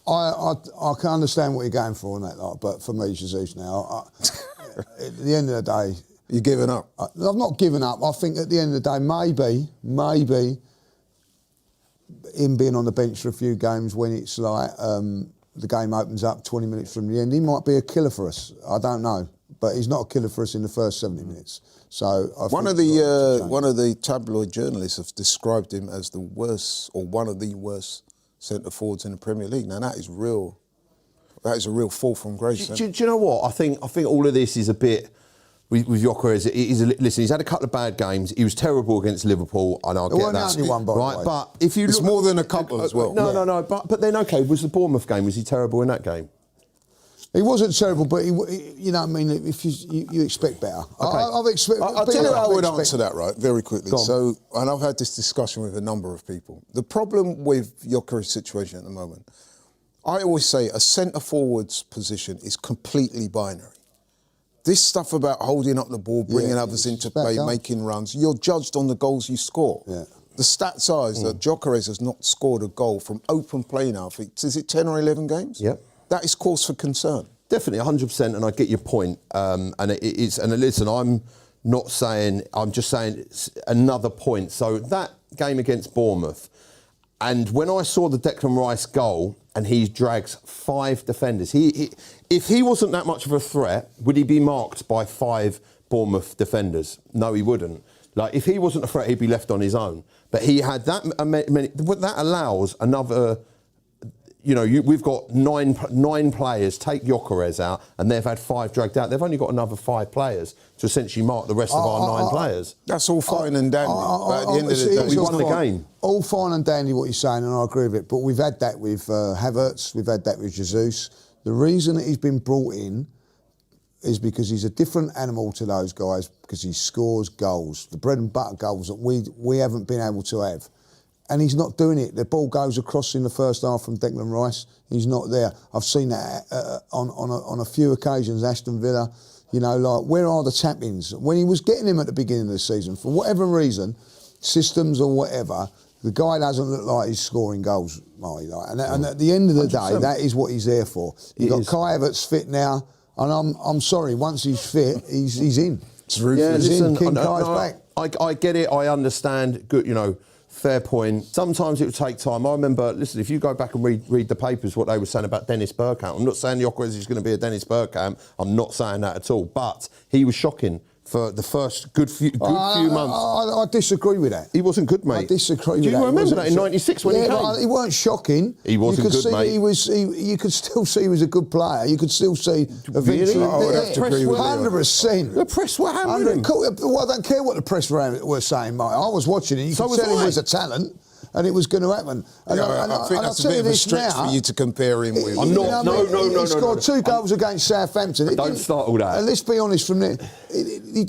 I can understand what you're going for on that, like, but for me, Jesus now, at the end of the day... You're giving up? I've not given up. I think at the end of the day, maybe him being on the bench for a few games when it's like the game opens up 20 minutes from the end, he might be a killer for us. I don't know. But he's not a killer for us in the first 70 minutes. So one of the tabloid journalists have described him as the worst, or one of the worst centre forwards in the Premier League. Now that is real. That is a real fall from grace. Do you know what? I think all of this is a bit with Gyokeres. Listen, he's had a couple of bad games. He was terrible against Liverpool, and I'll get that. Only one, by right, the way. but if you it's look, more than a couple as well. No. But then okay, was the Bournemouth game? Was he terrible in that game? He wasn't terrible, but he, you know what I mean. If you expect better, Okay. I'll tell you how I would answer that, right, very quickly. So, and I've had this discussion with a number of people. The problem with Gyokeres' situation at the moment, I always say a centre forward's position is completely binary. This stuff about holding up the ball, bringing others into play, making runs, you're judged on the goals you score. Yeah. The stats are that Gyokeres has not scored a goal from open play now for, is it 10 or 11 games? Yep. That is cause for concern. Definitely, 100%, and I get your point. And it's, and listen, I'm not saying, I'm just saying it's another point. So that game against Bournemouth, and when I saw the Declan Rice goal, and he drags 5 defenders, if he wasn't that much of a threat, would he be marked by 5 Bournemouth defenders? No, he wouldn't. Like, if he wasn't a threat, he'd be left on his own. But he had that many, that allows another... You know, we've got nine players, take Gyokeres out, and they've had 5 dragged out. They've only got another 5 players to essentially mark the rest of our 9 players. That's all fine and dandy. But at the end of the day, we won the game. All fine and dandy what you're saying, and I agree with it. But we've had that with Havertz, we've had that with Jesus. The reason that he's been brought in is because he's a different animal to those guys, because he scores goals, the bread and butter goals that we haven't been able to have. And he's not doing it. The ball goes across in the first half from Declan Rice. He's not there. I've seen that on a few occasions, Aston Villa. You know, like, where are the tap-ins? When he was getting him at the beginning of the season, for whatever reason, systems or whatever, the guy doesn't look like he's scoring goals, Marty. Like. And at the end of the 100%. Day, that is what he's there for. You've got Kai Havertz fit now, and I'm sorry, once he's fit, he's in. It's Ruthless. He's in. King Kai's back. I get it. I understand. Good, you know. Fair point. Sometimes it would take time. I remember, listen, if you go back and read the papers, what they were saying about Dennis Bergkamp. I'm not saying Gyokeres is going to be a Dennis Bergkamp. I'm not saying that at all. But he was shocking for the first good few months. I disagree with that. He wasn't good, mate. I disagree with that. Do you remember that in '96 when he came? But he weren't shocking. He wasn't good, mate. You could still see he was a good player. You could still see eventually. I would have to agree with you. 100%. The press were hammering him. Well, I don't care what the press were saying, mate. I was watching it. You could tell he was a talent. And it was going to happen. And I think that's a bit of a stretch for you to compare him with. I'm not. No. He scored 2 goals against Southampton. Don't start all that. And let's be honest, from there, it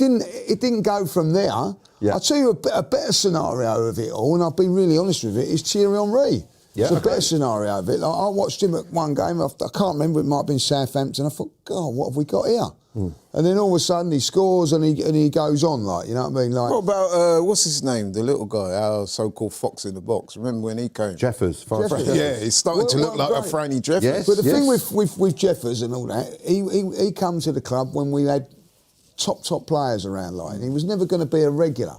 didn't go from there. Yeah. I'll tell you a better scenario of it all, and I'll be really honest with it, is Thierry Henry. Yeah, it's a better scenario of it. Like, I watched him at one game. I can't remember. It might have been Southampton. I thought, God, what have we got here? And then all of a sudden he scores and he goes on, like, you know what I mean? Like, what about what's his name, the little guy, our so-called fox in the box? Remember when he came? Jeffers. Yeah, he started to look like a Franny Jeffers. Yes, but the thing with Jeffers and all that, he come to the club when we had top players around, like, and he was never going to be a regular.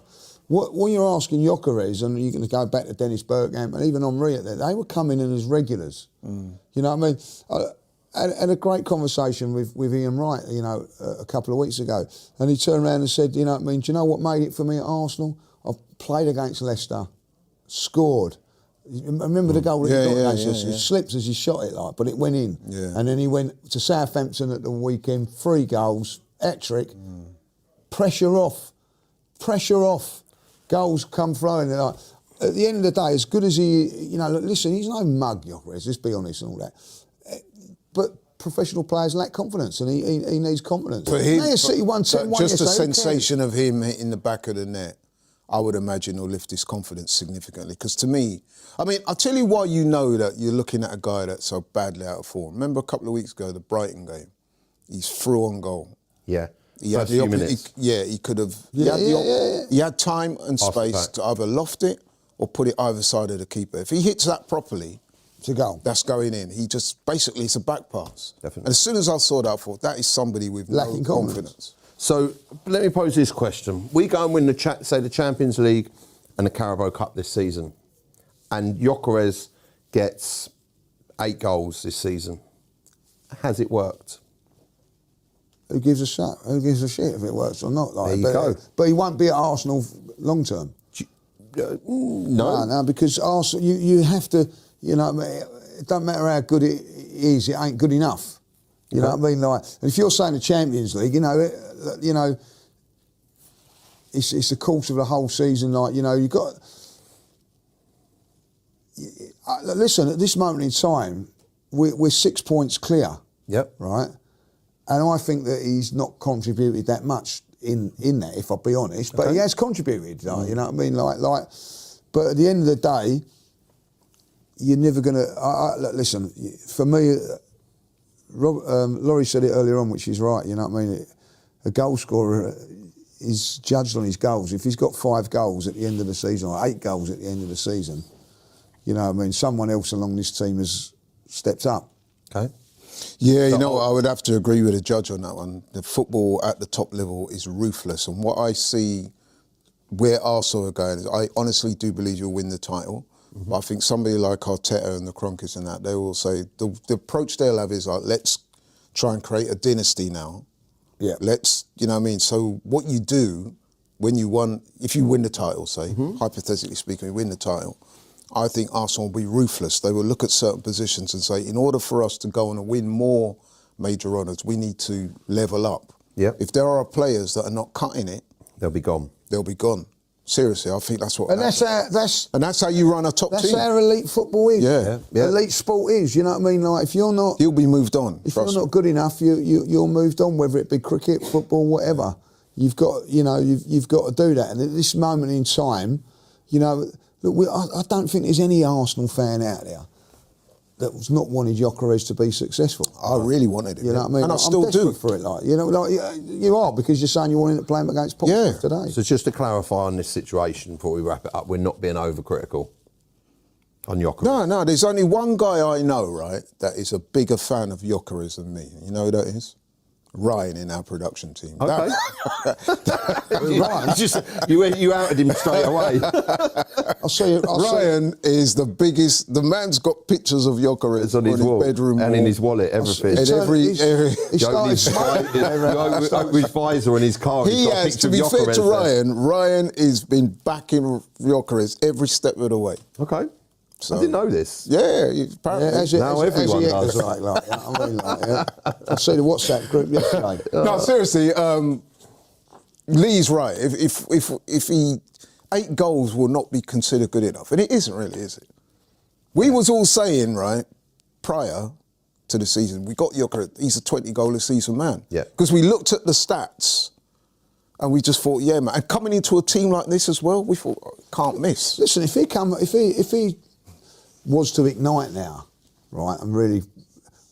When you're asking Gyokeres, and you're going to go back to Dennis Bergkamp and even Henry at that, they were coming in as regulars. You know what I mean? I had a great conversation with Ian Wright, you know, a couple of weeks ago, and he turned around and said, you know what I mean, do you know what made it for me at Arsenal? I've played against Leicester, scored. Remember the goal that he got against us? It slips as he shot it, like, but it went in. Yeah. And then he went to Southampton at the weekend, 3 goals, hat-trick, pressure off, goals come flowing. Like, at the end of the day, as good as he, you know, look, listen, he's no mug, Gyokeres, let's be honest and all that. But professional players lack confidence, and he needs confidence. But him, City won 10-1 just the sensation of him hitting the back of the net, I would imagine, will lift his confidence significantly. Because to me, I mean, I'll tell you why you know that you're looking at a guy that's so badly out of form. Remember a couple of weeks ago, the Brighton game? He's through on goal. Yeah. He had the minutes. He could have. He had time and space to either loft it or put it either side of the keeper. If he hits that properly, To go. That's going in. He just, basically, it's a back pass. Definitely. And as soon as I saw that, I thought, that is somebody with Lacking no confidence. So let me pose this question. We go and win the Champions League and the Carabao Cup this season, and Gyokeres gets 8 goals this season. Has it worked? Who gives a shit? Who gives a shit if it works or not? Like, There you go. But he won't be at Arsenal long term. No, because Arsenal, you have to, you know, it doesn't matter how good it is, it ain't good enough. You know what I mean? Like, and if you're saying the Champions League, it's the course of the whole season. Like, you know, you got. Listen, at this moment in time, we're 6 points clear. Yep. Right, and I think that he's not contributed that much in that, if I'll be honest. But he has contributed. Like, you know what I mean? Like. But at the end of the day, you're never going to... listen, for me, Laurie said it earlier on, which is right, you know what I mean? A goal scorer is judged on his goals. If he's got 5 goals at the end of the season, or 8 goals at the end of the season, you know what I mean? Someone else along this team has stepped up. Okay. Yeah, you know, I would have to agree with the judge on that one. The football at the top level is ruthless. And what I see where Arsenal are going is, I honestly do believe you'll win the title. But I think somebody like Arteta and the Kroenkes and that, they will say, the approach they'll have is like, let's try and create a dynasty now. Yeah. Let's, you know what I mean? So what you do when you won, if you win the title, say, hypothetically speaking, you win the title, I think Arsenal will be ruthless. They will look at certain positions and say, in order for us to go on and win more major honours, we need to level up. Yep. If there are players that are not cutting it, They'll be gone. they'll be gone. Seriously, I think that's what. And that's how you run a top team. That's how elite football is. Yeah. Elite sport is. You know what I mean? Like, if you're not, You'll be moved on. if you're not good enough, you're moved on. Whether it be cricket, football, whatever, you've got you've got to do that. And at this moment in time, you know, look, I don't think there's any Arsenal fan out there that was not wanted Gyokeres to be successful. I really wanted it. You know what I mean? And I I'm still desperate do. for it, like, you know, like you are, because you're saying you wanted to play him against Portsmouth today. So just to clarify on this situation before we wrap it up, we're not being overcritical on Gyokeres. No, there's only one guy I know, right, that is a bigger fan of Gyokeres than me. You know who that is? Ryan in our production team. Okay. you outed him straight away. Ryan is the biggest. The man's got pictures of Gyokeres It's on his wall bedroom and wall. in his wallet, everything. And He started smoking. Opened his visor in his car. He he's got a has, picture to be of fair Gyokeres to there. Ryan has been backing Gyokeres every step of the way. Okay. So, I didn't know this. Yeah, apparently. Now everyone does. Like, you know what I mean? I see the WhatsApp group yesterday. No, seriously, Lee's right. If he 8 goals will not be considered good enough, and it isn't really, is it? We was all saying, right, prior to the season, we got Gyokeres, he's a 20-goal a season man. Yeah. Because we looked at the stats and we just thought, yeah, man. And coming into a team like this as well, we thought, can't miss. Listen, if he was to ignite now, right, and really,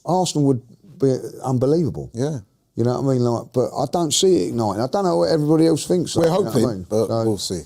Arsenal would be unbelievable. Yeah. You know what I mean? Like, but I don't see it igniting. I don't know what everybody else thinks. We're like, you know hoping, what I mean? but So, we'll see.